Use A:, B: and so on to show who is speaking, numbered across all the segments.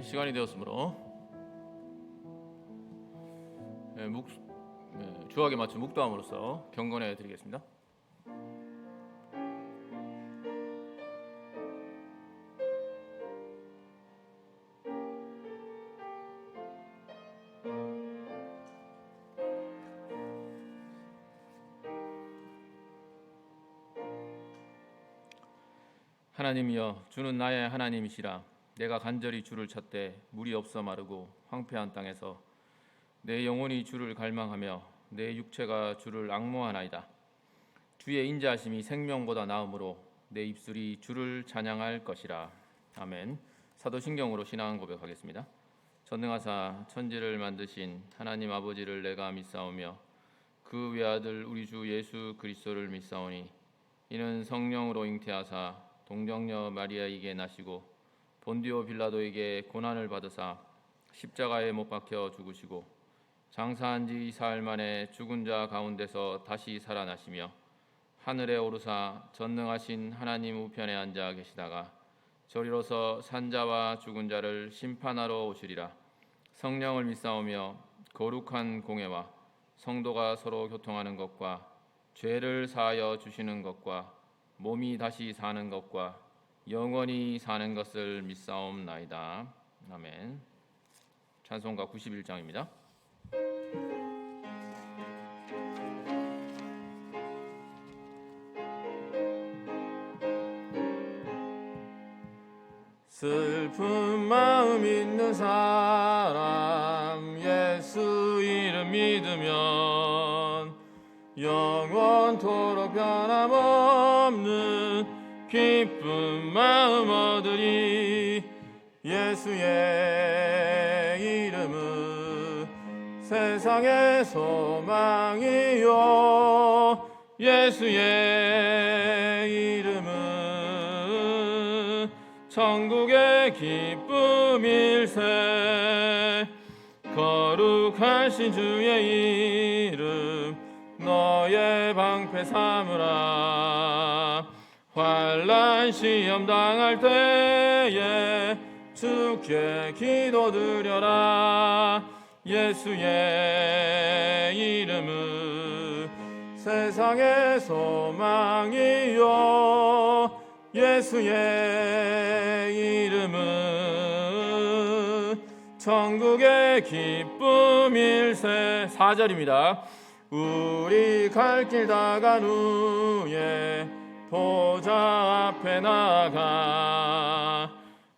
A: 시간이 되었으므로 주학에 맞춘 묵도함으로써 경건해 드리겠습니다. 하나님이여, 주는 나의 하나님이시라. 내가 간절히 주를 찾되 물이 없어 마르고 황폐한 땅에서 내 영혼이 주를 갈망하며 내 육체가 주를 앙모하나이다. 주의 인자하심이 생명보다 나음으로 내 입술이 주를 찬양할 것이라. 아멘. 사도신경으로 신앙 고백하겠습니다. 전능하사 천지를 만드신 하나님 아버지를 내가 믿사오며 그 외아들 우리 주 예수 그리스도를 믿사오니 이는 성령으로 잉태하사 동정녀 마리아에게 나시고 본디오 빌라도에게 고난을 받으사 십자가에 못 박혀 죽으시고 장사한 지 사흘 만에 죽은 자 가운데서 다시 살아나시며 하늘에 오르사 전능하신 하나님 우편에 앉아 계시다가 저리로서 산자와 죽은 자를 심판하러 오시리라. 성령을 믿사오며 거룩한 공회와 성도가 서로 교통하는 것과 죄를 사하여 주시는 것과 몸이 다시 사는 것과 영원히 사는 것을 믿사옵나이다. 아멘. 찬송가 91장입니다. 슬픈 마음 있는 사람 예수 이름 믿으면 영원토록 변함없는 기쁜 마음 얻으리. 예수의 이름은 세상의 소망이요 예수의 이름은 천국의 기쁨일세. 거룩하신 주의 이름 너의 방패 삼으라. 환난 시험 당할 때에 주께 기도드려라. 예수의 이름은 세상의 소망이요 예수의 이름은 천국의 기쁨일세. 4절입니다. 우리 갈 길 다 간 후에 보좌 앞에 나가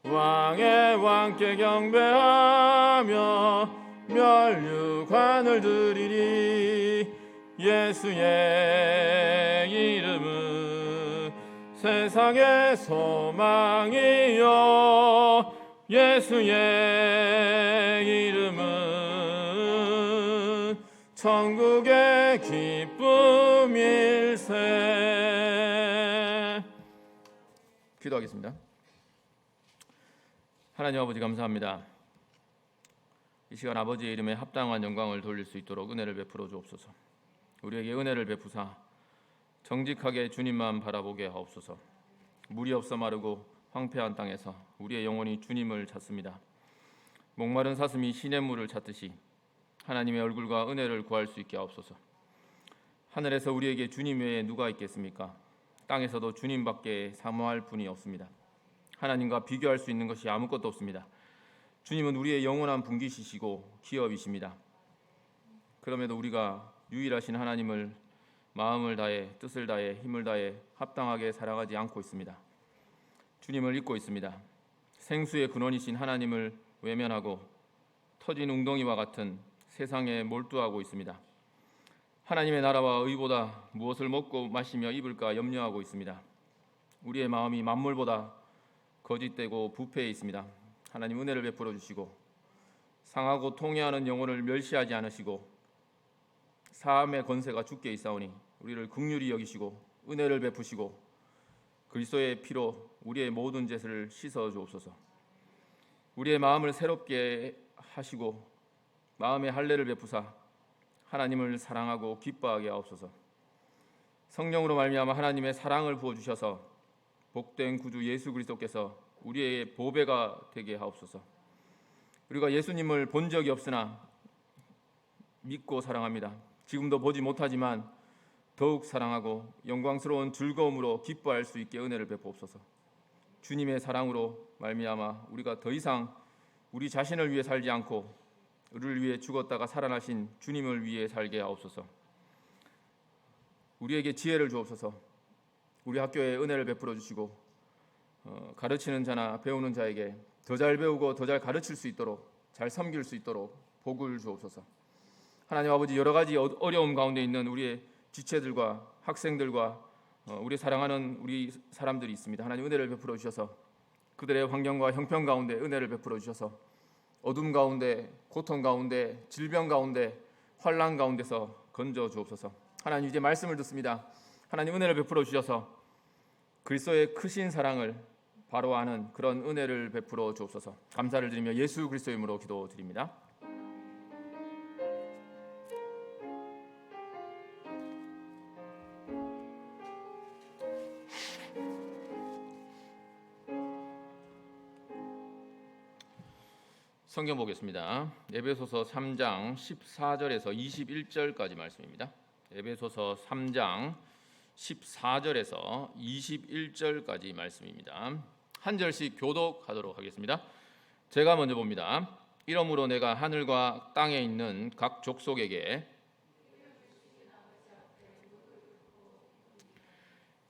A: 왕의 왕께 경배하며 면류관을 드리리. 예수의 이름은 세상의 소망이요 예수의 이름은 천국의 기쁨일세. 기도하겠습니다. 하나님 아버지, 감사합니다. 이 시간 아버지의 이름에 합당한 영광을 돌릴 수 있도록 은혜를 베풀어 주옵소서. 우리에게 은혜를 베푸사 정직하게 주님만 바라보게 하옵소서. 물이 없어 마르고 황폐한 땅에서 우리의 영혼이 주님을 찾습니다. 목마른 사슴이 시냇물을 찾듯이 하나님의 얼굴과 은혜를 구할 수 있게 하옵소서. 하늘에서 우리에게 주님 외에 누가 있겠습니까? 땅에서도 주님밖에 사모할 분이 없습니다. 하나님과 비교할 수 있는 것이 아무것도 없습니다. 주님은 우리의 영원한 분기시시고 기업이십니다. 그럼에도 우리가 유일하신 하나님을 마음을 다해 뜻을 다해 힘을 다해 합당하게 살아가지 않고 있습니다. 주님을 잊고 있습니다. 생수의 근원이신 하나님을 외면하고 터진 웅덩이와 같은 세상에 몰두하고 있습니다. 하나님의 나라와 의보다 무엇을 먹고 마시며 입을까 염려하고 있습니다. 우리의 마음이 만물보다 거짓되고 부패해 있습니다. 하나님 은혜를 베풀어 주시고 상하고 통해하는 영혼을 멸시하지 않으시고 사함의 권세가 주께 있사오니 우리를 긍휼히 여기시고 은혜를 베푸시고 그리스도의 피로 우리의 모든 죄를 씻어 주옵소서. 우리의 마음을 새롭게 하시고 마음의 할례를 베푸사 하나님을 사랑하고 기뻐하게 하옵소서. 성령으로 말미암아 하나님의 사랑을 부어 주셔서 복된 구주 예수 그리스도께서 우리의 보배가 되게 하옵소서. 우리가 예수님을 본 적이 없으나 믿고 사랑합니다. 지금도 보지 못하지만 더욱 사랑하고 영광스러운 즐거움으로 기뻐할 수 있게 은혜를 베푸옵소서. 주님의 사랑으로 말미암아 우리가 더 이상 우리 자신을 위해 살지 않고 우리를 위해 죽었다가 살아나신 주님을 위해 살게 하옵소서. 우리에게 지혜를 주옵소서. 우리 학교에 은혜를 베풀어 주시고 가르치는 자나 배우는 자에게 더 잘 배우고 더 잘 가르칠 수 있도록, 잘 섬길 수 있도록 복을 주옵소서. 하나님 아버지, 여러 가지 어려움 가운데 있는 우리의 지체들과 학생들과 우리 사랑하는 우리 사람들이 있습니다. 하나님 은혜를 베풀어 주셔서 그들의 환경과 형편 가운데 은혜를 베풀어 주셔서 어둠 가운데, 고통 가운데, 질병 가운데, 환난 가운데서 건져 주옵소서. 하나님, 이제 말씀을 듣습니다. 하나님 은혜를 베풀어 주셔서 그리스도의 크신 사랑을 바로 아는 그런 은혜를 베풀어 주옵소서. 감사를 드리며 예수 그리스도의 이름으로 기도드립니다. 성경 보겠습니다. 에베소서 3장 14절에서 21절까지 말씀입니다. 에베소서 3장 14절에서 21절까지 말씀입니다. 한 절씩 교독하도록 하겠습니다. 제가 먼저 봅니다. 이러므로 내가 하늘과 땅에 있는 각 족속에게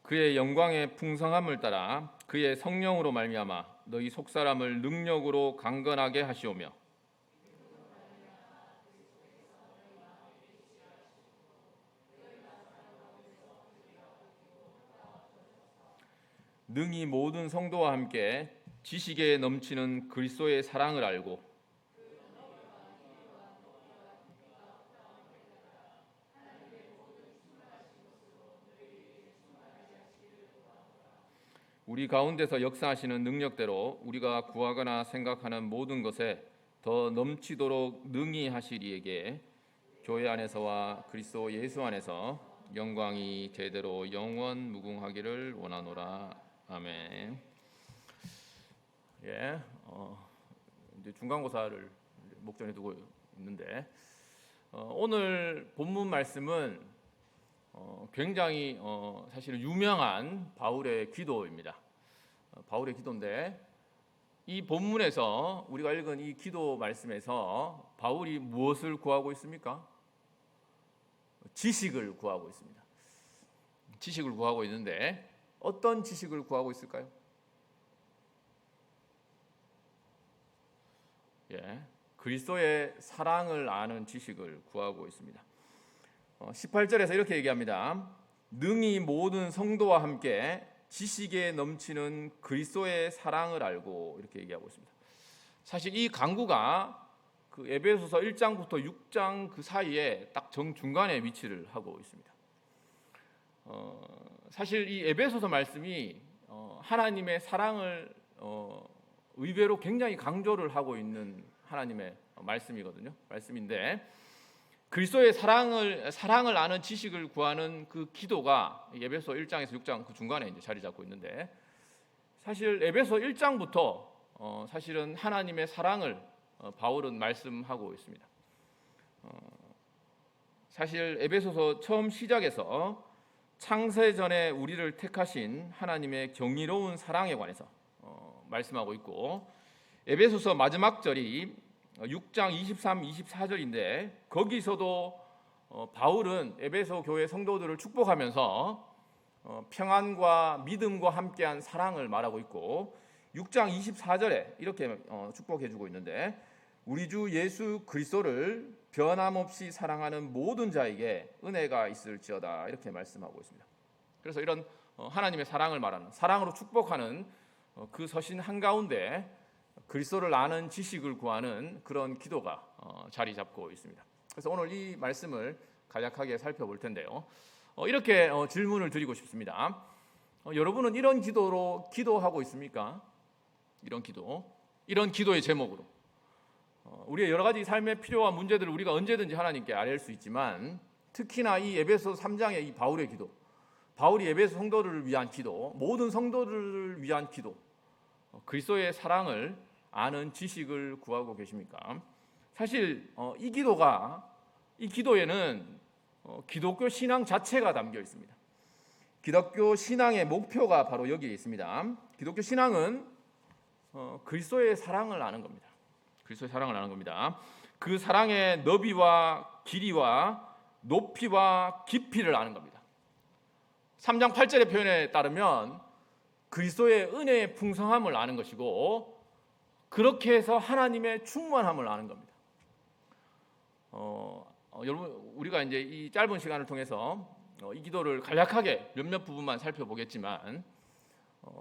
A: 그의 영광의 풍성함을 따라 그의 성령으로 말미암아 너희 속사람을 능력으로 강건하게 하시오며 능히 모든 성도와 함께 지식에 넘치는 그리스도의 사랑을 알고 우리 가운데서 역사하시는 능력대로 우리가 구하거나 생각하는 모든 것에 더 넘치도록 능히 하시리에게 교회 안에서와 그리스도 예수 안에서 영광이 대대로 영원 무궁하기를 원하노라. 아멘. 예, 이제 중간고사를 목전에 두고 있는데 오늘 본문 말씀은 굉장히 사실은 유명한 바울의 기도입니다. 바울의 기도인데 이 본문에서 우리가 읽은 이 기도 말씀에서 바울이 무엇을 구하고 있습니까? 지식을 구하고 있습니다. 지식을 구하고 있는데 어떤 지식을 구하고 있을까요? 예, 그리스도의 사랑을 아는 지식을 구하고 있습니다. 18절에서 이렇게 얘기합니다. 능히 모든 성도와 함께 지식에 넘치는 그리스도의 사랑을 알고, 이렇게 얘기하고 있습니다. 사실 이 강구가 그 에베소서 1장부터 6장 그 사이에 딱 정중간에 위치를 하고 있습니다. 사실 이 에베소서 말씀이 하나님의 사랑을 의외로 굉장히 강조를 하고 있는 하나님의 말씀인데 그리스도의 사랑을 아는 지식을 구하는 그 기도가 에베소 1장에서 6장 그 중간에 이제 자리 잡고 있는데 사실 에베소 1장부터 사실은 하나님의 사랑을 바울은 말씀하고 있습니다. 사실 에베소서 처음 시작에서 창세 전에 우리를 택하신 하나님의 경이로운 사랑에 관해서 말씀하고 있고 에베소서 마지막 절이 6장 23, 24절인데 거기서도 바울은 에베소 교회 성도들을 축복하면서 평안과 믿음과 함께한 사랑을 말하고 있고 6장 24절에 이렇게 축복해주고 있는데 우리 주 예수 그리스도를 변함없이 사랑하는 모든 자에게 은혜가 있을지어다 이렇게 말씀하고 있습니다. 그래서 이런 하나님의 사랑을 말하는 사랑으로 축복하는 그 서신 한가운데 그리스도를 아는 지식을 구하는 그런 기도가 자리 잡고 있습니다. 그래서 오늘 이 말씀을 간략하게 살펴볼 텐데요. 이렇게 질문을 드리고 싶습니다. 여러분은 이런 기도로 기도하고 있습니까? 이런 기도의 제목으로 우리의 여러 가지 삶의 필요와 문제들을 우리가 언제든지 하나님께 아뢰을 수 있지만 특히나 이 에베소 3장의 이 바울의 기도, 바울이 에베소 성도들을 위한 기도, 모든 성도들을 위한 기도, 그리스도의 사랑을 아는 지식을 구하고 계십니까? 사실 이 기도에는 기독교 신앙 자체가 담겨 있습니다. 기독교 신앙의 목표가 바로 여기에 있습니다. 기독교 신앙은 그리스도의 사랑을 아는 겁니다. 그리스도의 사랑을 아는 겁니다. 그 사랑의 너비와 길이와 높이와 깊이를 아는 겁니다. 3장 8절의 표현에 따르면 그리스도의 은혜의 풍성함을 아는 것이고, 그렇게 해서 하나님의 충만함을 아는 겁니다. 여러분, 우리가 이제 이 짧은 시간을 통해서 이 기도를 간략하게 몇몇 부분만 살펴보겠지만,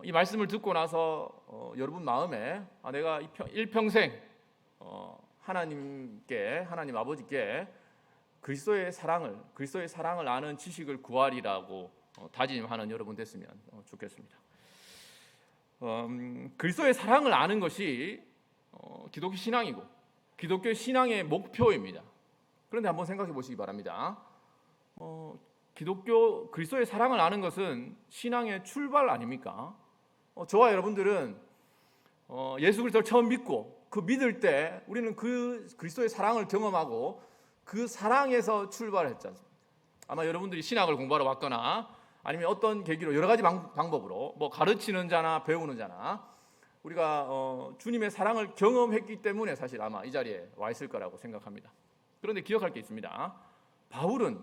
A: 이 말씀을 듣고 나서 여러분 마음에 내가 일평생 하나님 아버지께 그리스도의 사랑을 아는 지식을 구하리라고 다짐하는 여러분 됐으면 좋겠습니다. 그리스도의 사랑을 아는 것이 기독교 신앙이고 기독교 신앙의 목표입니다. 그런데 한번 생각해 보시기 바랍니다. 그리스도의 사랑을 아는 것은 신앙의 출발 아닙니까? 저와 여러분들은 예수 그리스도를 처음 믿고 그 믿을 때 우리는 그 그리스도의 사랑을 경험하고 그 사랑에서 출발했지 않습니까? 아마 여러분들이 신학을 공부하러 왔거나 아니면 어떤 계기로 여러 가지 방법으로 가르치는 자나 배우는 자나 우리가 주님의 사랑을 경험했기 때문에 사실 아마 이 자리에 와 있을 거라고 생각합니다. 그런데 기억할 게 있습니다. 바울은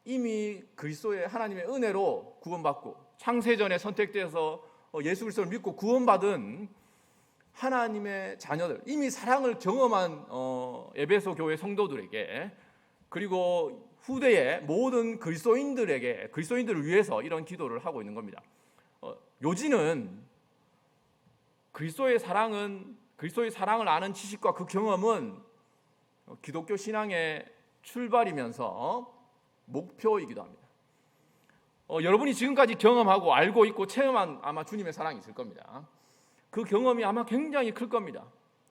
A: 이미 그리스도의 하나님의 은혜로 구원받고 창세전에 선택되어서 예수 그리스도를 믿고 구원받은 하나님의 자녀들, 이미 사랑을 경험한 에베소 교회 성도들에게, 그리고 후대의 모든 그리스도인들을 위해서 이런 기도를 하고 있는 겁니다. 요지는 그리스도의 사랑을 아는 지식과 그 경험은 기독교 신앙의 출발이면서 목표이기도 합니다. 여러분이 지금까지 경험하고 알고 있고 체험한 아마 주님의 사랑이 있을 겁니다. 그 경험이 아마 굉장히 클 겁니다.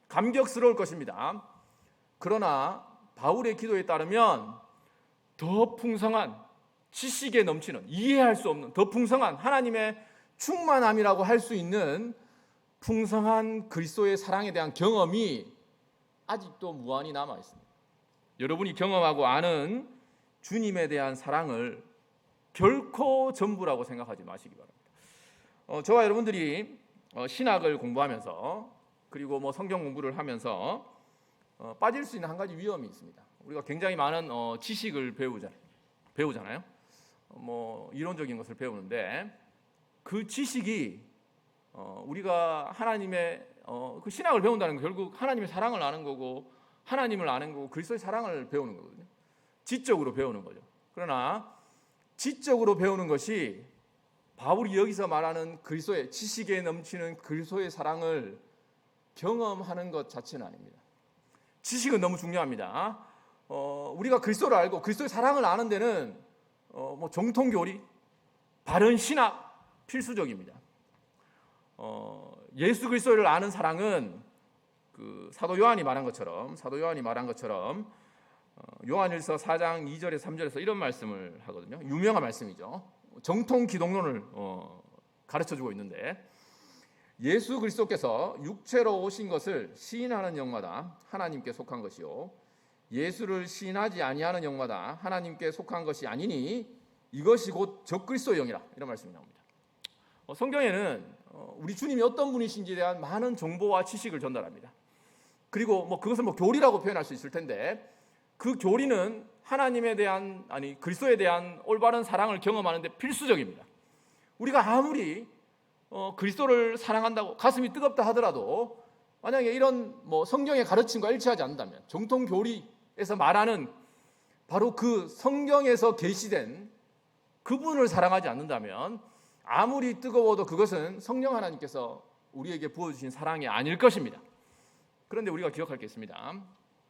A: 감격스러울 것입니다. 그러나 바울의 기도에 따르면 더 풍성한, 지식에 넘치는, 이해할 수 없는 더 풍성한 하나님의 충만함이라고 할 수 있는 풍성한 그리스도의 사랑에 대한 경험이 아직도 무한히 남아 있습니다. 여러분이 경험하고 아는 주님에 대한 사랑을 결코 전부라고 생각하지 마시기 바랍니다. 저와 여러분들이 신학을 공부하면서 그리고 성경 공부를 하면서 빠질 수 있는 한 가지 위험이 있습니다. 우리가 굉장히 많은 지식을 배우잖아요. 이론적인 것을 배우는데 그 지식이 우리가 하나님의 그 신학을 배운다는 건 결국 하나님의 사랑을 아는 거고 하나님을 아는 거고 그리스도의 사랑을 배우는 거거든요. 지적으로 배우는 거죠. 그러나 지적으로 배우는 것이 바울이 여기서 말하는 그리스도의 지식에 넘치는 그리스도의 사랑을 경험하는 것 자체는 아닙니다. 지식은 너무 중요합니다. 우리가 그리스도를 알고 그리스도의 사랑을 아는 데는 정통교리, 바른 신학 필수적입니다. 예수 그리스도를 아는 사랑은 그 사도 요한이 말한 것처럼 요한일서 4장 2절에서 3절에서 이런 말씀을 하거든요. 유명한 말씀이죠. 정통 기독론을 가르쳐주고 있는데, 예수 그리스도께서 육체로 오신 것을 시인하는 영마다 하나님께 속한 것이요 예수를 시인하지 아니하는 영마다 하나님께 속한 것이 아니니 이것이 곧 적그리스도의 영이라, 이런 말씀이 나옵니다. 성경에는 우리 주님이 어떤 분이신지에 대한 많은 정보와 지식을 전달합니다. 그리고 그것을 교리라고 표현할 수 있을 텐데, 그 교리는 하나님에 대한, 그리스도에 대한 올바른 사랑을 경험하는 데 필수적입니다. 우리가 아무리 그리스도를 사랑한다고 가슴이 뜨겁다 하더라도 만약에 이런 성경의 가르침과 일치하지 않는다면, 정통 교리에서 말하는 바로 그 성경에서 계시된 그분을 사랑하지 않는다면 아무리 뜨거워도 그것은 성령 하나님께서 우리에게 부어주신 사랑이 아닐 것입니다. 그런데 우리가 기억할 게 있습니다.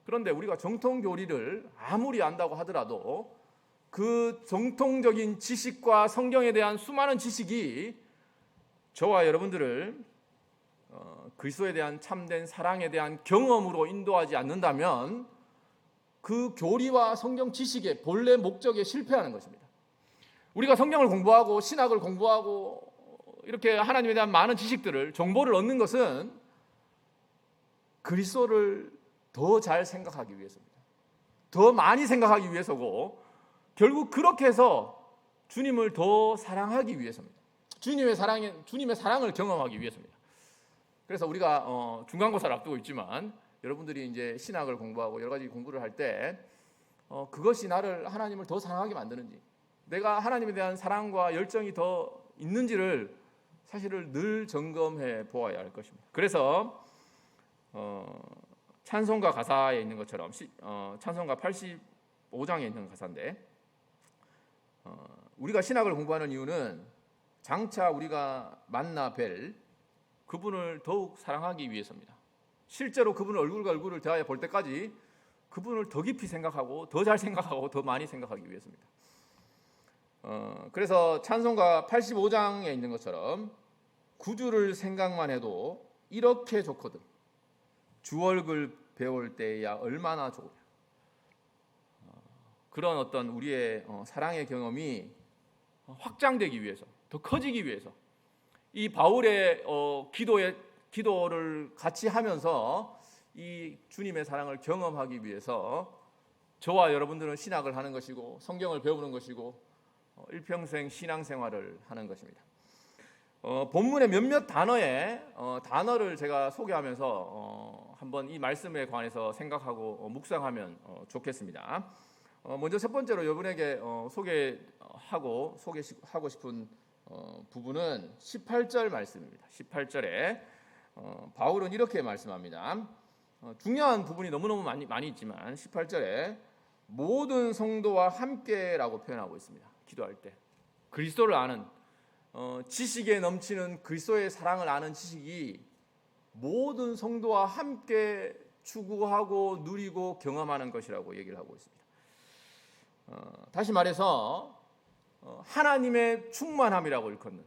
A: 그런데 우리가 정통 교리를 아무리 안다고 하더라도 그 정통적인 지식과 성경에 대한 수많은 지식이 저와 여러분들을 그리스도에 대한 참된 사랑에 대한 경험으로 인도하지 않는다면 그 교리와 성경 지식의 본래 목적에 실패하는 것입니다. 우리가 성경을 공부하고 신학을 공부하고 이렇게 하나님에 대한 많은 지식들을, 정보를 얻는 것은 그리스도를 더 잘 생각하기 위해서입니다. 더 많이 생각하기 위해서고, 결국 그렇게 해서 주님을 더 사랑하기 위해서입니다. 주님의 사랑을 경험하기 위해서입니다. 그래서 우리가 중간고사를 앞두고 있지만 여러분들이 이제 신학을 공부하고 여러 가지 공부를 할 때 그것이 나를 하나님을 더 사랑하게 만드는지, 내가 하나님에 대한 사랑과 열정이 더 있는지를 사실을 늘 점검해 보아야 할 것입니다. 그래서 찬송가 가사에 있는 것처럼 찬송가 85장에 있는 가사인데, 우리가 신학을 공부하는 이유는 장차 우리가 만나 뵐 그분을 더욱 사랑하기 위해서입니다. 실제로 그분을 얼굴과 얼굴을 대하여 볼 때까지 그분을 더 깊이 생각하고 더 잘 생각하고 더 많이 생각하기 위해서입니다. 그래서 찬송가 85장에 있는 것처럼 구주를 생각만 해도 이렇게 좋거든, 주 얼굴 배울 때야 얼마나 좋으랴. 그런 어떤 우리의 사랑의 경험이 확장되기 위해서, 더 커지기 위해서, 이 바울의 기도를 같이 하면서 이 주님의 사랑을 경험하기 위해서 저와 여러분들은 신학을 하는 것이고 성경을 배우는 것이고 일평생 신앙생활을 하는 것입니다. 본문의 몇몇 단어를 제가 소개하면서 한번 이 말씀에 관해서 생각하고 묵상하면 좋겠습니다. 먼저 첫 번째로 여러분에게 소개하고 싶은 부분은 18절 말씀입니다. 18절에 바울은 이렇게 말씀합니다. 중요한 부분이 너무너무 많이 있지만 18절에 모든 성도와 함께라고 표현하고 있습니다. 기도할 때 그리스도를 아는, 지식에 넘치는 그리스도의 사랑을 아는 지식이 모든 성도와 함께 추구하고 누리고 경험하는 것이라고 얘기를 하고 있습니다. 다시 말해서 하나님의 충만함이라고 일컫는,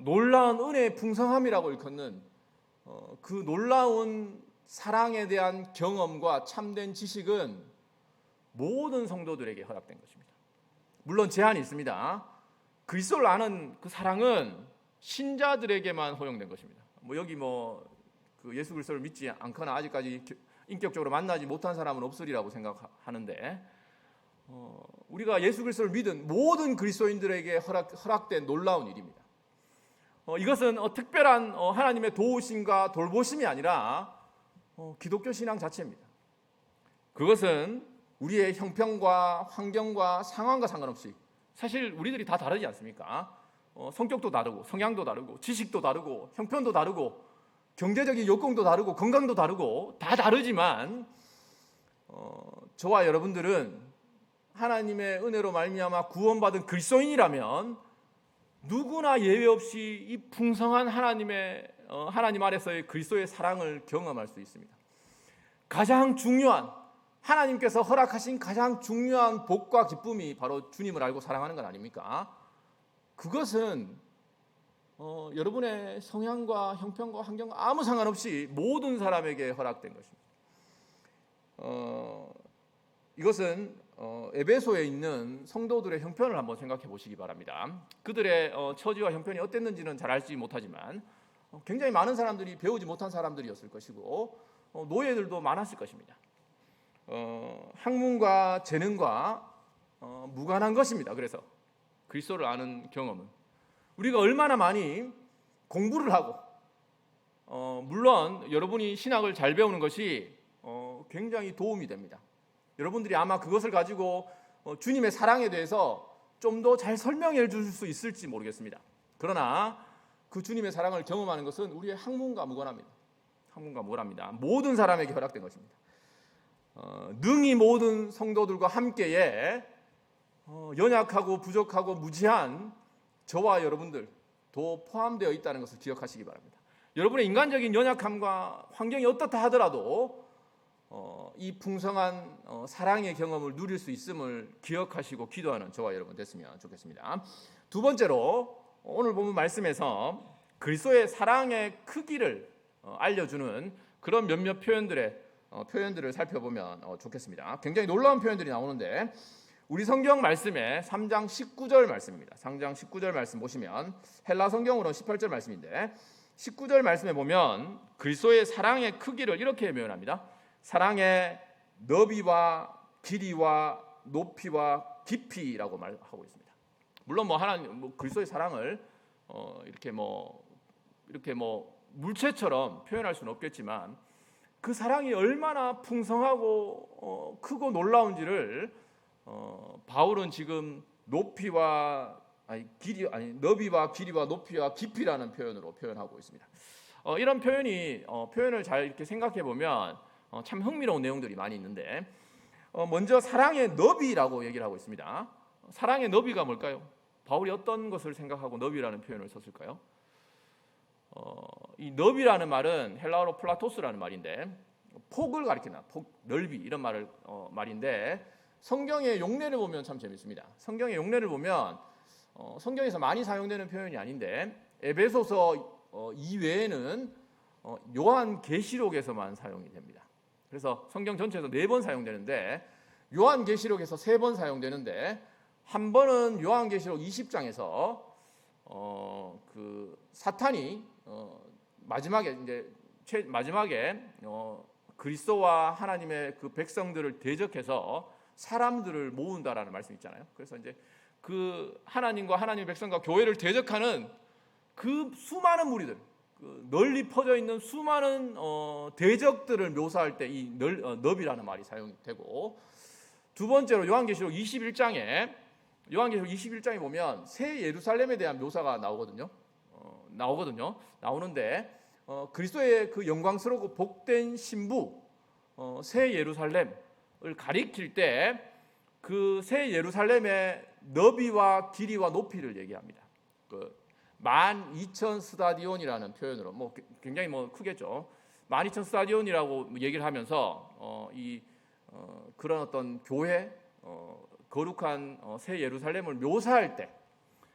A: 놀라운 은혜의 풍성함이라고 일컫는 그 놀라운 사랑에 대한 경험과 참된 지식은 모든 성도들에게 허락된 것입니다. 물론 제한이 있습니다. 그리스도를 아는 그 사랑은 신자들에게만 허용된 것입니다. 여기 그 예수 그리스도를 믿지 않거나 아직까지 인격적으로 만나지 못한 사람은 없으리라고 생각하는데, 우리가 예수 그리스도를 믿은 모든 그리스도인들에게 허락된 놀라운 일입니다. 이것은 특별한 하나님의 도우심과 돌보심이 아니라 기독교 신앙 자체입니다. 그것은 우리의 형편과 환경과 상황과 상관없이, 사실 우리들이 다 다르지 않습니까? 성격도 다르고 성향도 다르고 지식도 다르고 형편도 다르고 경제적인 여건도 다르고 건강도 다르고 다 다르지만 저와 여러분들은 하나님의 은혜로 말미암아 구원받은 그리스도인이라면 누구나 예외 없이 이 풍성한 하나님 아래서의 그리스도의 사랑을 경험할 수 있습니다. 가장 중요한, 하나님께서 허락하신 가장 중요한 복과 기쁨이 바로 주님을 알고 사랑하는 것 아닙니까? 그것은 여러분의 성향과 형편과 환경과 아무 상관없이 모든 사람에게 허락된 것입니다. 이것은 에베소에 있는 성도들의 형편을 한번 생각해 보시기 바랍니다. 그들의 처지와 형편이 어땠는지는 잘 알지 못하지만 굉장히 많은 사람들이 배우지 못한 사람들이었을 것이고 노예들도 많았을 것입니다. 학문과 재능과 무관한 것입니다. 그래서 그리스도를 아는 경험은 우리가 얼마나 많이 공부를 하고, 물론 여러분이 신학을 잘 배우는 것이 굉장히 도움이 됩니다. 여러분들이 아마 그것을 가지고 주님의 사랑에 대해서 좀 더 잘 설명해 줄 수 있을지 모르겠습니다. 그러나 그 주님의 사랑을 경험하는 것은 우리의 학문과 무관합니다. 학문과 무관합니다. 모든 사람에게 허락된 것입니다. 능히 모든 성도들과 함께에 연약하고 부족하고 무지한 저와 여러분들도 포함되어 있다는 것을 기억하시기 바랍니다. 여러분의 인간적인 연약함과 환경이 어떻다 하더라도 이 풍성한 사랑의 경험을 누릴 수 있음을 기억하시고 기도하는 저와 여러분 됐으면 좋겠습니다. 두 번째로 오늘 본문 말씀에서 그리스도의 사랑의 크기를 알려주는 그런 몇몇 표현들을 살펴보면 좋겠습니다. 굉장히 놀라운 표현들이 나오는데 우리 성경 말씀에 3장 19절 말씀입니다. 3장 19절 말씀 보시면 헬라 성경으로는 18절 말씀인데 19절 말씀에 보면 그리스도의 사랑의 크기를 이렇게 표현합니다. 사랑의 너비와 길이와 높이와 깊이라고 말하고 있습니다. 물론 하나님 그리스도의 사랑을 이렇게 물체처럼 표현할 수는 없겠지만 그 사랑이 얼마나 풍성하고 크고 놀라운지를 바울은 지금 너비와 길이와 높이와 깊이라는 표현으로 표현하고 있습니다. 이런 표현을 잘 이렇게 생각해 보면 참 흥미로운 내용들이 많이 있는데 먼저 사랑의 너비라고 얘기를 하고 있습니다. 사랑의 너비가 뭘까요? 바울이 어떤 것을 생각하고 너비라는 표현을 썼을까요? 이 너비라는 말은 헬라어로 플라토스라는 말인데 폭을 가리키는 넓이 이런 말인데 성경의 용례를 보면 참 재밌습니다. 성경의 용례를 보면 성경에서 많이 사용되는 표현이 아닌데 에베소서 이외에는 요한계시록에서만 사용이 됩니다. 그래서 성경 전체에서 4번 사용되는데 요한계시록에서 3번 사용되는데 한 번은 요한계시록 20장에서 그 사탄이 마지막에 그리스도와 하나님의 그 백성들을 대적해서 사람들을 모은다라는 말씀이 있잖아요. 그래서 이제 그 하나님과 하나님의 백성과 교회를 대적하는 그 수많은 무리들, 그 널리 퍼져 있는 수많은 대적들을 묘사할 때 이 너비라는 말이 사용되고, 두 번째로 요한계시록 21장에 보면 새 예루살렘에 대한 묘사가 나오는데 그리스도의 그 영광스럽고 복된 신부 새 예루살렘을 가리킬 때 그 새 예루살렘의 너비와 길이와 높이를 얘기합니다. 그 12,000 스타디온이라는 표현으로 굉장히 크겠죠. 12,000 스타디온이라고 얘기를 하면서 그런 어떤 교회 거룩한 새 예루살렘을 묘사할 때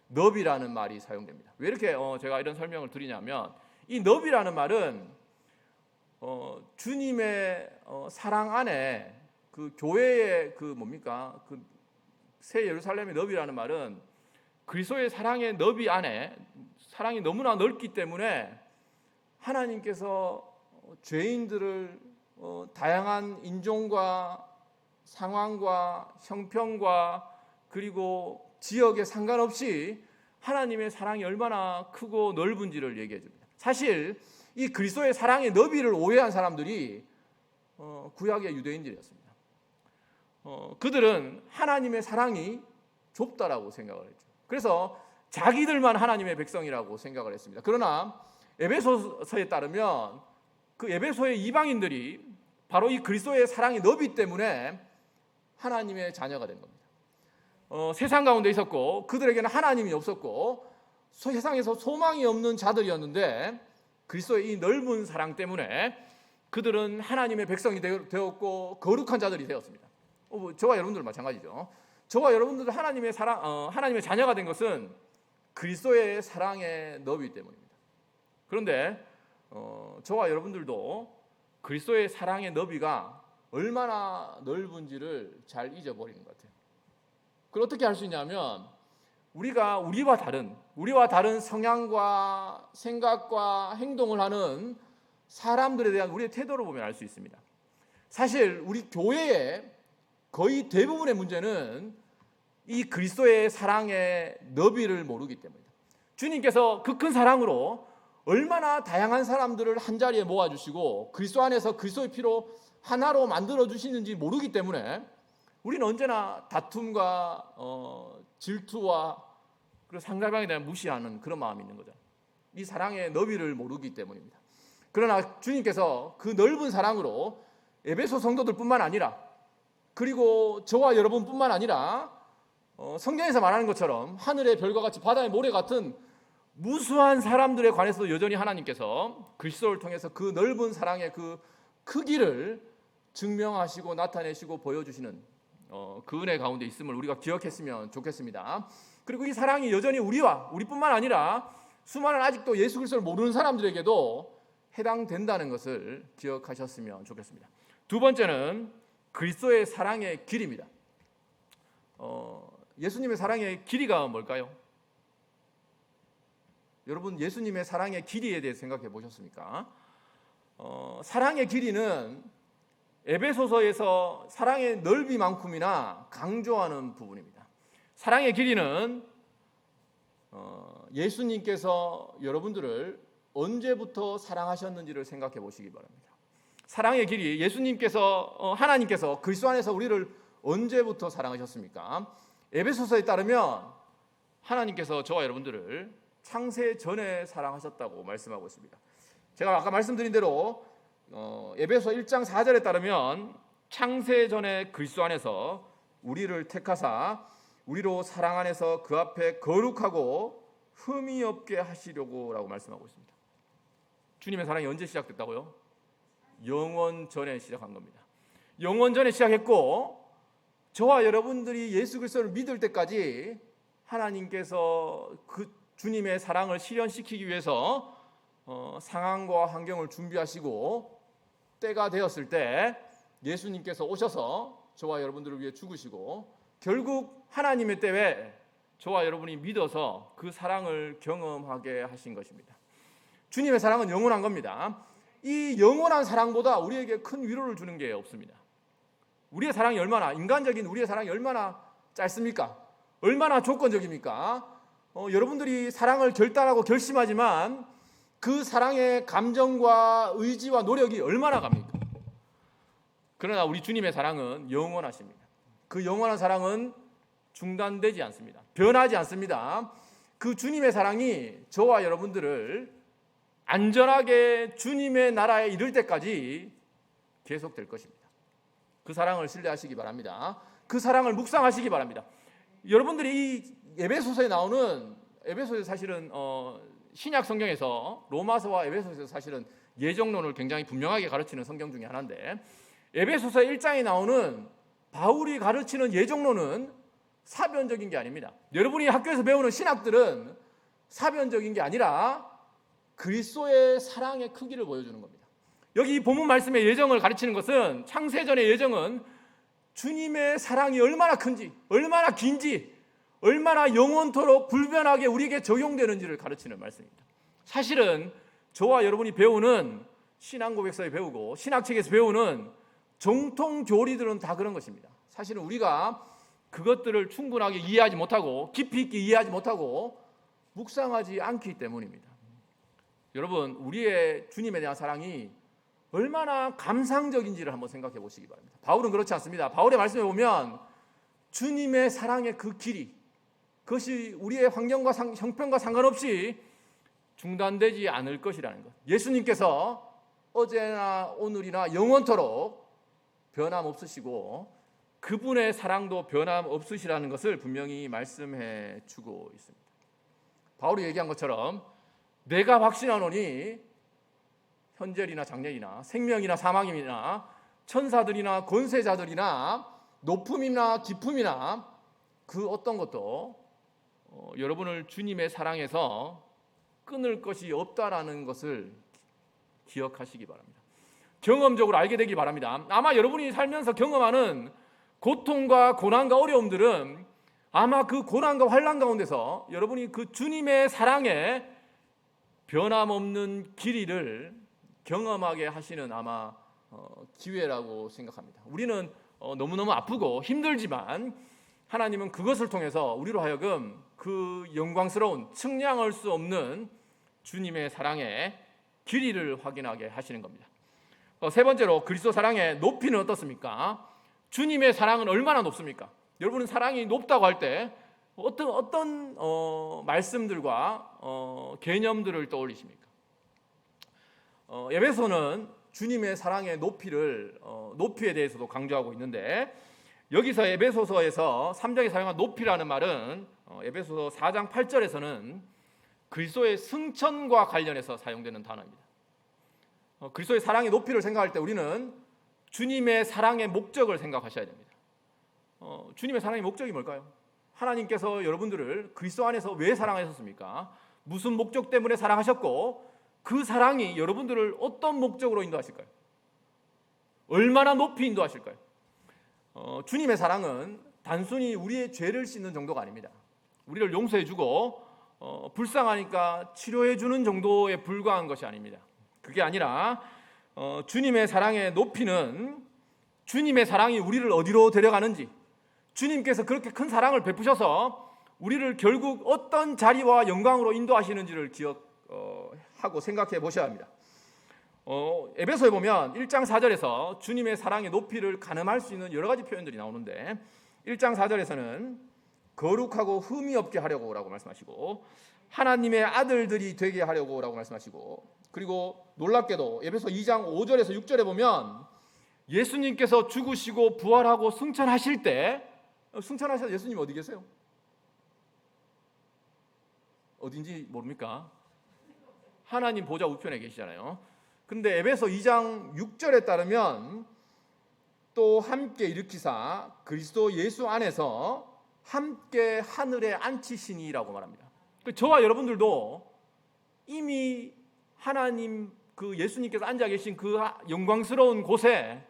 A: 너비라는 말이 사용됩니다. 왜 이렇게 제가 이런 설명을 드리냐면 이 너비라는 말은 주님의 사랑 안에 그 교회의 그 새 예루살렘의 너비라는 말은 그리스도의 사랑의 너비 안에 사랑이 너무나 넓기 때문에 하나님께서 죄인들을 다양한 인종과 상황과 형편과 그리고 지역에 상관없이 하나님의 사랑이 얼마나 크고 넓은지를 얘기해 줍니다. 사실 이 그리스도의 사랑의 너비를 오해한 사람들이 구약의 유대인들이었습니다. 그들은 하나님의 사랑이 좁다라고 생각을 했죠. 그래서 자기들만 하나님의 백성이라고 생각을 했습니다. 그러나 에베소서에 따르면 그 에베소의 이방인들이 바로 이 그리스도의 사랑의 너비 때문에 하나님의 자녀가 된 겁니다. 세상 가운데 있었고 그들에게는 하나님이 없었고 세상에서 소망이 없는 자들이었는데 그리스도의 이 넓은 사랑 때문에 그들은 하나님의 백성이 되었고 거룩한 자들이 되었습니다. 저와 여러분들 마찬가지죠. 저와 여러분들도 하나님의 자녀가 된 것은 그리스도의 사랑의 너비 때문입니다. 그런데 저와 여러분들도 그리스도의 사랑의 너비가 얼마나 넓은지를 잘 잊어버리는 것 같아요. 그걸 어떻게 할 수 있냐면 우리와 다른 성향과 생각과 행동을 하는 사람들에 대한 우리의 태도를 보면 알 수 있습니다. 사실 우리 교회의 거의 대부분의 문제는 이 그리스도의 사랑의 너비를 모르기 때문입니다. 주님께서 그 큰 사랑으로 얼마나 다양한 사람들을 한자리에 모아주시고 그리스도 안에서 그리스도의 피로 하나로 만들어주시는지 모르기 때문에 우리는 언제나 다툼과 질투와 그리고 상대방에 대한 무시하는 그런 마음이 있는 거죠. 이 사랑의 너비를 모르기 때문입니다. 그러나 주님께서 그 넓은 사랑으로 에베소 성도들뿐만 아니라 그리고 저와 여러분뿐만 아니라 성경에서 말하는 것처럼 하늘의 별과 같이 바다의 모래 같은 무수한 사람들에 관해서도 여전히 하나님께서 그리스도를 통해서 그 넓은 사랑의 그 크기를 증명하시고 나타내시고 보여주시는 그 은혜 가운데 있음을 우리가 기억했으면 좋겠습니다. 그리고 이 사랑이 여전히 우리뿐만 아니라 수많은 아직도 예수 그리스도를 모르는 사람들에게도 해당된다는 것을 기억하셨으면 좋겠습니다. 두 번째는 그리스도의 사랑의 길입니다. 예수님의 사랑의 길이가 뭘까요? 여러분 예수님의 사랑의 길이에 대해 생각해 보셨습니까? 사랑의 길이는 에베소서에서 사랑의 넓이만큼이나 강조하는 부분입니다. 사랑의 길이는 예수님께서 여러분들을 언제부터 사랑하셨는지를 생각해 보시기 바랍니다. 사랑의 길이, 예수님께서 하나님께서 그리스도 안에서 우리를 언제부터 사랑하셨습니까? 에베소서에 따르면 하나님께서 저와 여러분들을 창세 전에 사랑하셨다고 말씀하고 있습니다. 제가 아까 말씀드린 대로 에베소 1장 4절에 따르면 창세 전에 그리스도 안에서 우리를 택하사 우리로 사랑 안에서 그 앞에 거룩하고 흠이 없게 하시려고 라고 말씀하고 있습니다. 주님의 사랑이 언제 시작됐다고요? 영원 전에 시작한 겁니다. 영원 전에 시작했고 저와 여러분들이 예수 그리스도를 믿을 때까지 하나님께서 그 주님의 사랑을 실현시키기 위해서 상황과 환경을 준비하시고 때가 되었을 때 예수님께서 오셔서 저와 여러분들을 위해 죽으시고 결국 하나님의 때에 저와 여러분이 믿어서 그 사랑을 경험하게 하신 것입니다. 주님의 사랑은 영원한 겁니다. 이 영원한 사랑보다 우리에게 큰 위로를 주는 게 없습니다. 우리의 사랑이 얼마나, 인간적인 우리의 사랑이 얼마나 짧습니까? 얼마나 조건적입니까? 여러분들이 사랑을 결단하고 결심하지만 그 사랑의 감정과 의지와 노력이 얼마나 갑니까? 그러나 우리 주님의 사랑은 영원하십니다. 그 영원한 사랑은 중단되지 않습니다. 변하지 않습니다. 그 주님의 사랑이 저와 여러분들을 안전하게 주님의 나라에 이를 때까지 계속될 것입니다. 그 사랑을 신뢰하시기 바랍니다. 그 사랑을 묵상하시기 바랍니다. 여러분들이 이 에베소서에 나오는, 에베소서 사실은 신약 성경에서 로마서와 에베소서에서 사실은 예정론을 굉장히 분명하게 가르치는 성경 중에 하나인데, 에베소서 1장에 나오는 바울이 가르치는 예정론은 사변적인 게 아닙니다. 여러분이 학교에서 배우는 신학들은 사변적인 게 아니라 그리스도의 사랑의 크기를 보여주는 겁니다. 여기 이 본문 말씀의 예정을 가르치는 것은, 창세전의 예정은 주님의 사랑이 얼마나 큰지, 얼마나 긴지, 얼마나 영원토록 불변하게 우리에게 적용되는지를 가르치는 말씀입니다. 사실은 저와 여러분이 배우는 신앙고백서에 배우고 신학책에서 배우는 정통 교리들은 다 그런 것입니다. 사실은 우리가 그것들을 충분하게 이해하지 못하고 깊이 있게 이해하지 못하고 묵상하지 않기 때문입니다. 여러분, 우리의 주님에 대한 사랑이 얼마나 감상적인지를 한번 생각해 보시기 바랍니다. 바울은 그렇지 않습니다. 바울의 말씀에 보면 주님의 사랑의 그 길이, 그것이 우리의 환경과 형편과 상관없이 중단되지 않을 것이라는 것. 예수님께서 어제나 오늘이나 영원토록 변함없으시고 그분의 사랑도 변함없으시라는 것을 분명히 말씀해 주고 있습니다. 바울이 얘기한 것처럼 내가 확신하노니 현재이나 장래이나 생명이나 사망이나 천사들이나 권세자들이나 높음이나 깊음이나 그 어떤 것도 여러분을 주님의 사랑에서 끊을 것이 없다라는 것을 기억하시기 바랍니다. 경험적으로 알게 되기 바랍니다. 아마 여러분이 살면서 경험하는 고통과 고난과 어려움들은 아마 그 고난과 환난 가운데서 여러분이 그 주님의 사랑에 변함없는 길이를 경험하게 하시는 아마 기회라고 생각합니다. 우리는 너무너무 아프고 힘들지만 하나님은 그것을 통해서 우리로 하여금 그 영광스러운 측량할 수 없는 주님의 사랑의 길이를 확인하게 하시는 겁니다. 세 번째로 그리스도 사랑의 높이는 어떻습니까? 주님의 사랑은 얼마나 높습니까? 여러분은 사랑이 높다고 할 때 어떤 말씀들과 개념들을 떠올리십니까? 에베소는 주님의 사랑의 높이에 대해서도 강조하고 있는데, 여기서 에베소서에서 3장에 사용한 높이라는 말은 에베소서 4장 8절에서는 그리스도의 승천과 관련해서 사용되는 단어입니다. 그리스도의 사랑의 높이를 생각할 때 우리는 주님의 사랑의 목적을 생각하셔야 됩니다. 주님의 사랑의 목적이 뭘까요? 하나님께서 여러분들을 그리스도 안에서 왜 사랑하셨습니까? 무슨 목적 때문에 사랑하셨고 그 사랑이 여러분들을 어떤 목적으로 인도하실까요? 얼마나 높이 인도하실까요? 주님의 사랑은 단순히 우리의 죄를 씻는 정도가 아닙니다. 우리를 용서해주고 불쌍하니까 치료해 주는 정도에 불과한 것이 아닙니다. 그게 아니라 주님의 사랑의 높이는 주님의 사랑이 우리를 어디로 데려가는지, 주님께서 그렇게 큰 사랑을 베푸셔서 우리를 결국 어떤 자리와 영광으로 인도하시는지를 기억하고 생각해 보셔야 합니다. 에베소에 보면 1장 4절에서 주님의 사랑의 높이를 가늠할 수 있는 여러 가지 표현들이 나오는데, 1장 4절에서는 거룩하고 흠이 없게 하려고 라고 말씀하시고, 하나님의 아들들이 되게 하려고 라고 말씀하시고, 그리고 놀랍게도 에베소 2장 5절에서 6절에 보면 예수님께서 죽으시고 부활하고 승천하실 때, 승천하셔서 예수님 어디 계세요? 어딘지 모릅니까? 하나님 보좌 우편에 계시잖아요. 근데 에베소 2장 6절에 따르면 또 함께 일으키사 그리스도 예수 안에서 함께 하늘에 앉히시니라고 말합니다. 저와 여러분들도 이미 하나님 그 예수님께서 앉아 계신 그 영광스러운 곳에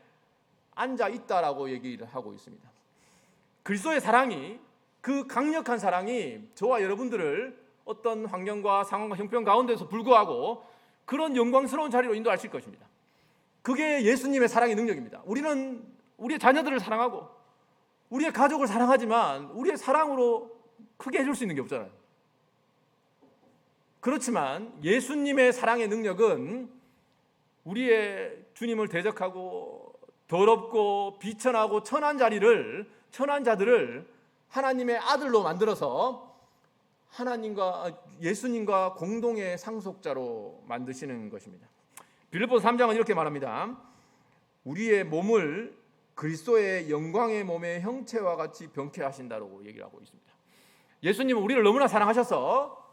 A: 앉아 있다라고 얘기를 하고 있습니다. 그리스도의 사랑이, 그 강력한 사랑이 저와 여러분들을 어떤 환경과 상황과 형편 가운데서 불구하고 그런 영광스러운 자리로 인도하실 것입니다. 그게 예수님의 사랑의 능력입니다. 우리는 우리의 자녀들을 사랑하고 우리의 가족을 사랑하지만 우리의 사랑으로 크게 해줄 수 있는 게 없잖아요. 그렇지만 예수님의 사랑의 능력은 우리의 주님을 대적하고 더럽고 비천하고 천한 자들을 하나님의 아들로 만들어서 하나님과 예수님과 공동의 상속자로 만드시는 것입니다. 빌립보서 3장은 이렇게 말합니다. 우리의 몸을 그리스도의 영광의 몸의 형체와 같이 병케 하신다고 얘기를 하고 있습니다. 예수님은 우리를 너무나 사랑하셔서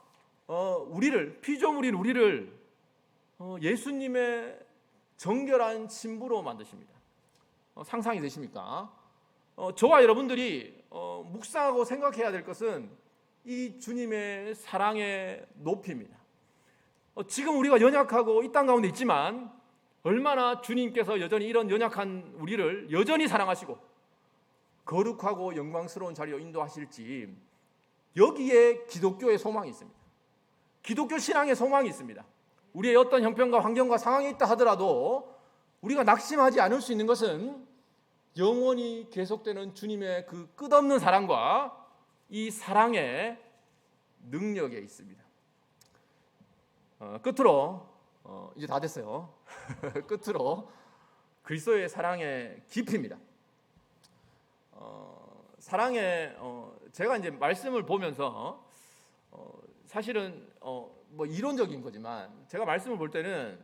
A: 피조물인 우리를 예수님의 정결한 신부로 만드십니다. 상상이 되십니까? 저와 여러분들이 묵상하고 생각해야 될 것은 이 주님의 사랑의 높이입니다. 지금 우리가 연약하고 이 땅 가운데 있지만 얼마나 주님께서 여전히 이런 연약한 우리를 여전히 사랑하시고 거룩하고 영광스러운 자리로 인도하실지, 여기에 기독교의 소망이 있습니다. 기독교 신앙의 소망이 있습니다. 우리의 어떤 형편과 환경과 상황이 있다 하더라도 우리가 낙심하지 않을 수 있는 것은 영원히 계속되는 주님의 그 끝없는 사랑과 이 사랑의 능력에 있습니다. 끝으로 이제 다 됐어요. 끝으로 그리스도의 사랑의 깊이입니다. 사랑의 제가 이제 말씀을 보면서 사실은 뭐 이론적인 거지만 제가 말씀을 볼 때는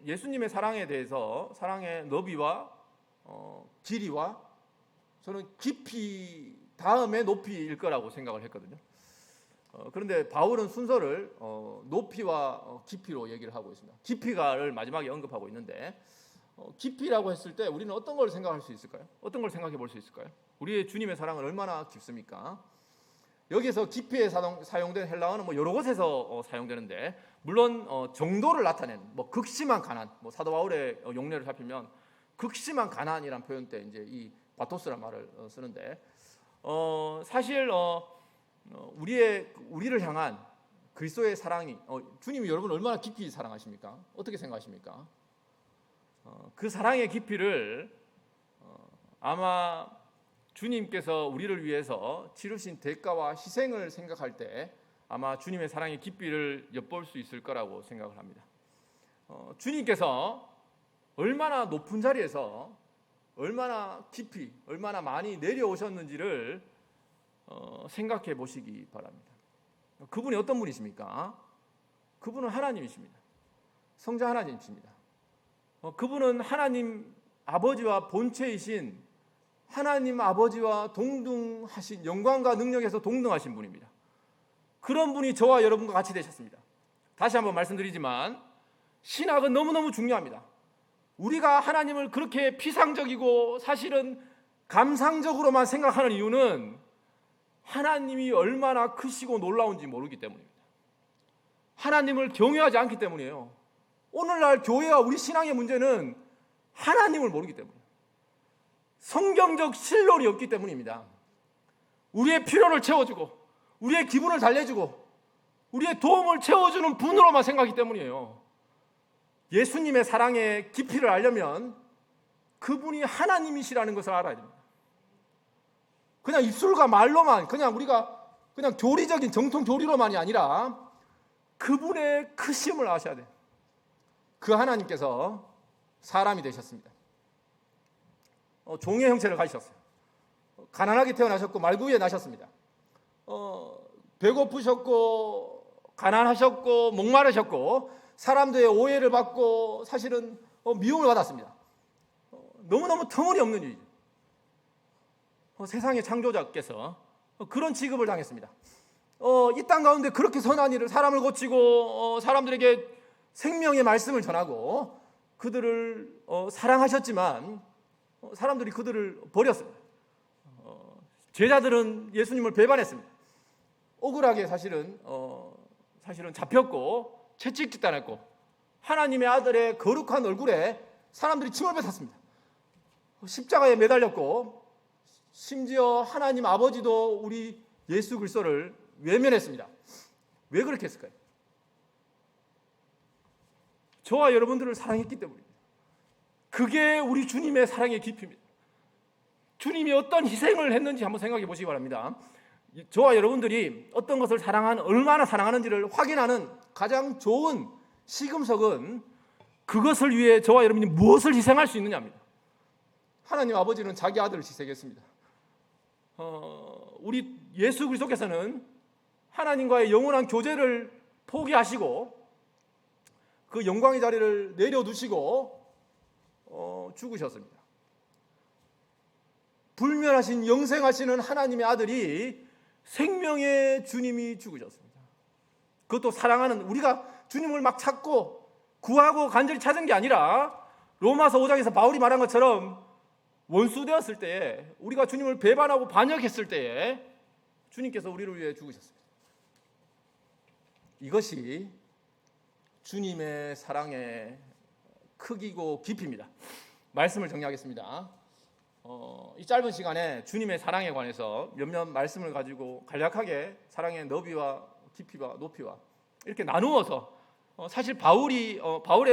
A: 예수님의 사랑에 대해서 사랑의 너비와 길이와 저는 깊이 다음에 높이일 거라고 생각을 했거든요. 그런데 바울은 순서를 높이와 깊이로 얘기를 하고 있습니다. 깊이가를 마지막에 언급하고 있는데, 깊이라고 했을 때 우리는 어떤 걸 생각할 수 있을까요? 어떤 걸 생각해 볼 수 있을까요? 우리의 주님의 사랑은 얼마나 깊습니까? 여기서 깊이에 사용된 헬라어는 뭐 여러 곳에서 사용되는데, 물론 정도를 나타낸 극심한 가난, 사도 바울의 용례를 살피면 극심한 가난이란 표현 때 이제 이 바토스란 말을 쓰는데, 사실 우리를 향한 그리스도의 사랑이, 주님이 여러분을 얼마나 깊이 사랑하십니까? 어떻게 생각하십니까? 그 사랑의 깊이를 아마 주님께서 우리를 위해서 치르신 대가와 희생을 생각할 때 아마 주님의 사랑의 깊이를 엿볼 수 있을 거라고 생각을 합니다. 주님께서 얼마나 높은 자리에서 얼마나 깊이, 얼마나 많이 내려오셨는지를 생각해 보시기 바랍니다. 그분이 어떤 분이십니까? 그분은 하나님이십니다. 성자 하나님이십니다. 그분은 하나님 아버지와 본체이신 하나님 아버지와 동등하신, 영광과 능력에서 동등하신 분입니다. 그런 분이 저와 여러분과 같이 되셨습니다. 다시 한번 말씀드리지만 신학은 너무너무 중요합니다. 우리가 하나님을 그렇게 피상적이고 사실은 감상적으로만 생각하는 이유는 하나님이 얼마나 크시고 놀라운지 모르기 때문입니다. 하나님을 경외하지 않기 때문이에요. 오늘날 교회와 우리 신앙의 문제는 하나님을 모르기 때문이에요. 성경적 신론이 없기 때문입니다. 우리의 필요를 채워주고 우리의 기분을 달래주고 우리의 도움을 채워주는 분으로만 생각하기 때문이에요. 예수님의 사랑의 깊이를 알려면 그분이 하나님이시라는 것을 알아야 됩니다. 그냥 입술과 말로만, 그냥 우리가 그냥 교리적인 정통 교리로만이 아니라 그분의 크심을 아셔야 돼요. 그 하나님께서 사람이 되셨습니다. 종의 형체를 가지셨어요. 가난하게 태어나셨고 말구에 나셨습니다. 배고프셨고 가난하셨고 목마르셨고 사람들의 오해를 받고 사실은 미움을 받았습니다. 너무너무 터무니없는 일이죠. 세상의 창조자께서 그런 취급을 당했습니다. 이 땅 가운데 그렇게 선한 일을, 사람을 고치고 사람들에게 생명의 말씀을 전하고 그들을 사랑하셨지만 사람들이 그들을 버렸습니다. 제자들은 예수님을 배반했습니다. 억울하게 사실은 잡혔고 채찍질당했고 하나님의 아들의 거룩한 얼굴에 사람들이 침을 뱉었습니다. 십자가에 매달렸고 심지어 하나님 아버지도 우리 예수 그리스도를 외면했습니다. 왜 그렇게 했을까요? 저와 여러분들을 사랑했기 때문입니다. 그게 우리 주님의 사랑의 깊이입니다. 주님이 어떤 희생을 했는지 한번 생각해 보시기 바랍니다. 저와 여러분들이 어떤 것을 얼마나 사랑하는지를 확인하는 가장 좋은 시금석은 그것을 위해 저와 여러분이 무엇을 희생할 수 있느냐입니다. 하나님 아버지는 자기 아들을 희생했습니다. 우리 예수 그리스도께서는 하나님과의 영원한 교제를 포기하시고 그 영광의 자리를 내려두시고 죽으셨습니다. 불멸하신 영생하시는 하나님의 아들이 생명의 주님이 죽으셨습니다. 그것도 사랑하는, 우리가 주님을 막 찾고 구하고 간절히 찾은 게 아니라 로마서 5장에서 바울이 말한 것처럼 원수 되었을 때에, 우리가 주님을 배반하고 반역했을 때에 주님께서 우리를 위해 죽으셨습니다. 이것이 주님의 사랑의 크기고 깊이입니다. 말씀을 정리하겠습니다. 이 짧은 시간에 주님의 사랑에 관해서 몇몇 말씀을 가지고 간략하게 사랑의 너비와 깊이와 높이와 이렇게 나누어서 사실 바울의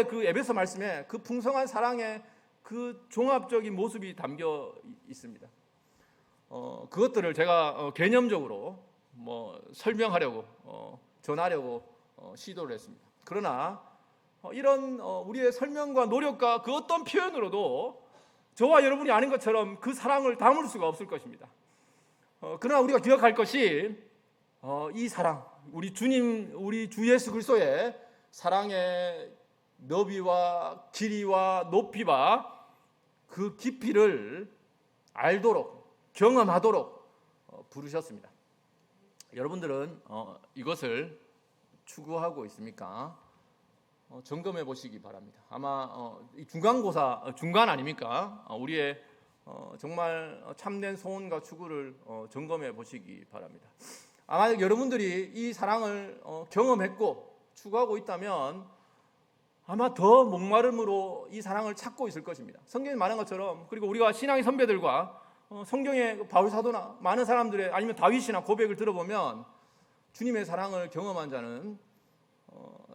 A: 그 에베소 말씀에 그 풍성한 사랑의 그 종합적인 모습이 담겨 있습니다. 그것들을 제가 개념적으로 설명하려고 전하려고 시도를 했습니다. 그러나 이런 우리의 설명과 노력과 그 어떤 표현으로도 저와 여러분이 아는 것처럼 그 사랑을 담을 수가 없을 것입니다. 그러나 우리가 기억할 것이 이 사랑, 우리 주님, 우리 주 예수 그리스도의 사랑의 너비와 길이와 높이와 그 깊이를 알도록, 경험하도록 부르셨습니다. 여러분들은 이것을 추구하고 있습니까? 점검해 보시기 바랍니다. 아마 이 중간고사, 중간 아닙니까? 우리의 정말 참된 소원과 추구를 점검해 보시기 바랍니다. 아마 여러분들이 이 사랑을 경험했고 추구하고 있다면 아마 더 목마름으로 이 사랑을 찾고 있을 것입니다. 성경에 말한 것처럼, 그리고 우리가 신앙의 선배들과 성경의 바울 사도나 많은 사람들의, 아니면 다윗이나 고백을 들어보면 주님의 사랑을 경험한 자는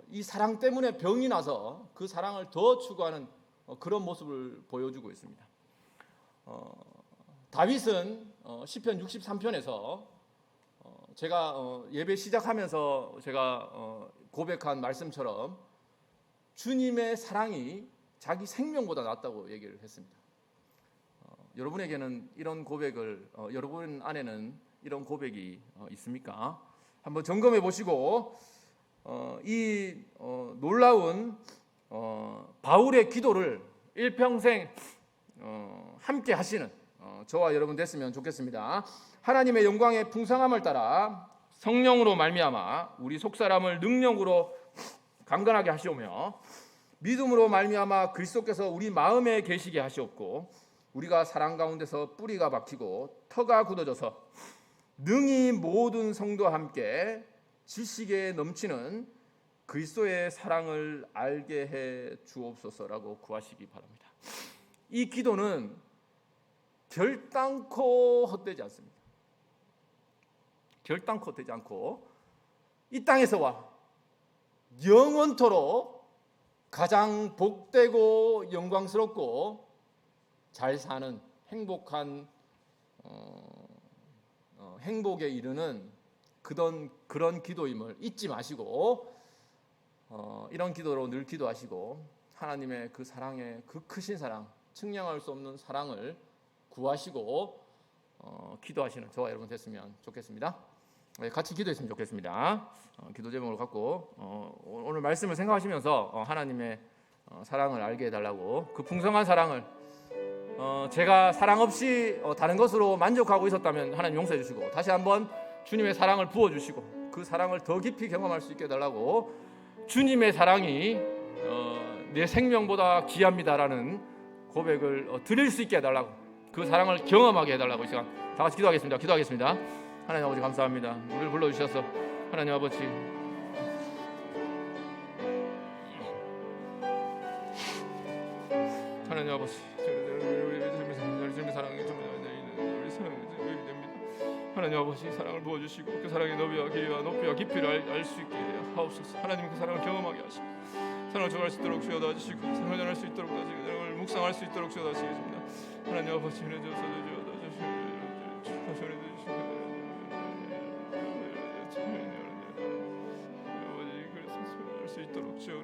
A: 이 사랑 때문에 병이 나서 그 사랑을 더 추구하는 그런 모습을 보여주고 있습니다. 다윗은 시편 63편에서 제가 예배 시작하면서 제가 고백한 말씀처럼 주님의 사랑이 자기 생명보다 낫다고 얘기를 했습니다. 여러분에게는 이런 고백을, 여러분 안에는 이런 고백이 있습니까? 한번 점검해 보시고 이 놀라운 바울의 기도를 일평생 함께 하시는 저와 여러분 됐으면 좋겠습니다. 하나님의 영광의 풍성함을 따라 성령으로 말미암아 우리 속사람을 능력으로 강건하게 하시오며 믿음으로 말미암아 그리스도께서 우리 마음에 계시게 하시옵고 우리가 사랑 가운데서 뿌리가 박히고 터가 굳어져서 능히 모든 성도와 함께 지식에 넘치는 그리스도의 사랑을 알게 해 주옵소서라고 구하시기 바랍니다. 이 기도는 결단코 헛되지 않습니다. 결단코 헛되지 않고 이 땅에서와 영원토록 가장 복되고 영광스럽고 잘 사는 행복한 행복에 이르는 그런 기도임을 잊지 마시고 이런 기도로 늘 기도하시고 하나님의 그 사랑의 그 크신 사랑, 측량할 수 없는 사랑을 구하시고 기도하시는 저와 여러분 됐으면 좋겠습니다. 같이 기도했으면 좋겠습니다. 기도 제목을 갖고 오늘 말씀을 생각하시면서 하나님의 사랑을 알게 해달라고, 그 풍성한 사랑을 제가 사랑 없이 다른 것으로 만족하고 있었다면 하나님 용서해 주시고 다시 한번 주님의 사랑을 부어주시고 그 사랑을 더 깊이 경험할 수 있게 해달라고, 주님의 사랑이 내 생명보다 귀합니다라는 고백을 드릴 수 있게 해달라고, 그 사랑을 경험하게 해달라고 이 시간 다 같이 기도하겠습니다. 기도하겠습니다. 하나님 아버지 감사합니다. 우리를 불러주셔서 하나님 아버지 하나님 아버지 주님의 사랑이 우리 사랑이 됩니다. 하나님 아버지 사랑을 부어주시고 그 사랑의 너비와 길이와 높이와 깊이를 알 수 있게 하옵소서. 하나님 그 사랑을 경험하게 하시고 사랑을 정할 수 있도록 주여 도와주시고 사랑을 전할 수 있도록 도와주시고 사랑을 묵상할 수 있도록 주여 도와주시겠습니다. 하나님 아버지 은혜 주셔서 주여 도와주시고 아버지 그래서 할 수 있도록 주여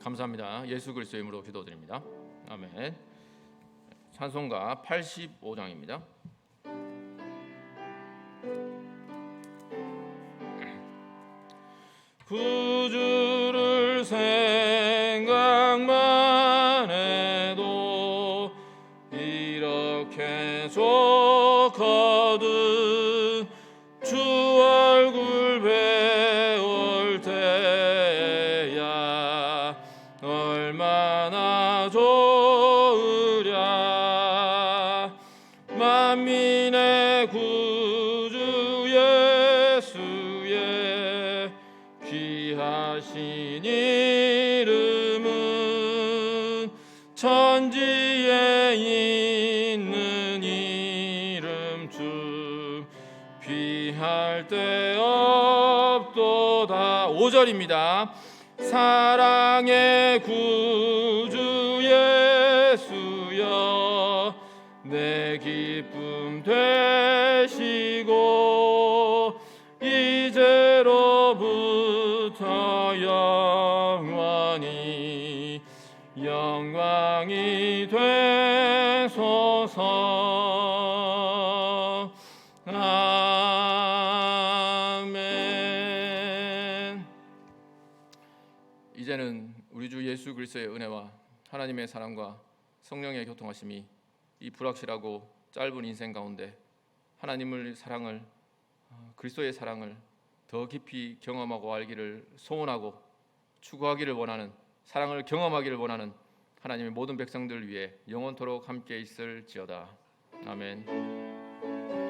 A: 감사합니다. 예수 그리스도의 이름으로 기도드립니다. 아멘. 찬송가 85장입니다. 구주를 생각만 해도 이렇게 좋거든. 주 얼굴 배울 때야 얼마나 좋으랴. 만민의 구주 예수의 귀하신 이름은 천지에 있는 이름 중 비할 데 없도다. 5절입니다. 사랑의 구주 예수여 내 기쁨 되시고 이제로부터 영원히 영광이 되소서. 아멘. 이제는 우리 주 예수 그리스도의 은혜와 하나님의 사랑과 성령의 교통하심이 이 불확실하고 짧은 인생 가운데 하나님의 사랑을, 그리스도의 사랑을 더 깊이 경험하고 알기를 소원하고 추구하기를 원하는, 사랑을 경험하기를 원하는 하나님의 모든 백성들 위해 영원토록 함께 있을지어다. 아멘.